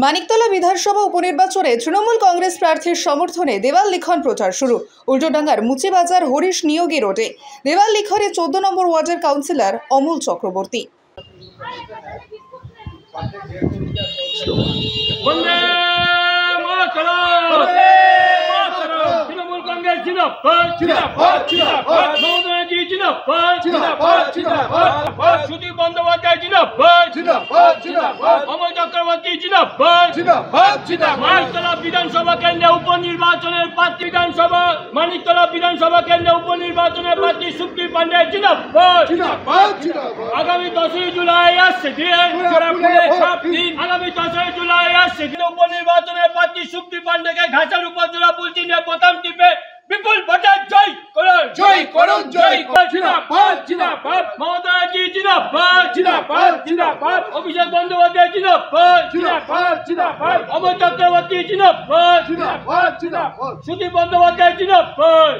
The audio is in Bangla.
মানিকতলা বিধানসভা উপনির্বাচনে তৃণমূল কংগ্রেস প্রার্থীর সমর্থনে দেওয়াল লিখন প্রচার শুরু। উল্টোডাঙ্গার মুচিবাজার হরিশ নিয়োগী রোডে দেওয়াল লিখনে 14 নম্বর ওয়ার্ডের কাউন্সিলর অমল চক্রবর্তী। তৃণমূল কংগ্রেস জিন্দাবাদ, জিন্দাবাদ, জিন্দাবাদ, মমতা ব্যানার্জি জিন্দাবাদ, জিন্দাবাদ, জিন্দাবাদ, সুদীপ বন্দ্যোপাধ্যায় জিন্দাবাদ, জিন্দাবাদ, জিন্দাবাদ, অমল চক্রবর্তী জিন্দাবাদ, জিন্দাবাদ, জিন্দাবাদ। মানিকতলা বিধানসভা কেন্দ্রে উপনির্বাচনের প্রার্থী মানিকতলা বিধানসভা কেন্দ্রে উপনির্বাচনের প্রার্থী সুপ্রিম পান্ডে জিন্দাবাদ, জিন্দাবাদ, জিন্দাবাদ। আগামী 10 জুলাই আসছে আগামী 10 জুলাই আসছে উপনির্বাচনের প্রার্থী সুপ্রিম পান্ডেকে ঘাসের উপর জোড়া পুল চিহ্নে প্রথম টিপে বিপুল ভোটে জয় করুন, জয় করুন, জয় করুন। জিন্দাবাদ, জিন্দাবাদ, মমতা ব্যানার্জি জিন্দাবাদ, জিন্দাবাদ, জিন্দাবাদ, অভিষেক বন্দ্যোপাধ্যায় জিন্দাবাদ, জিন্দাবাদ, জিন্দাবাদ, অমল চক্রবর্তী জিন্দাবাদ, জিন্দাবাদ, জিন্দাবাদ, সুদীপ বন্দ্যোপাধ্যায় জিন্দাবাদ।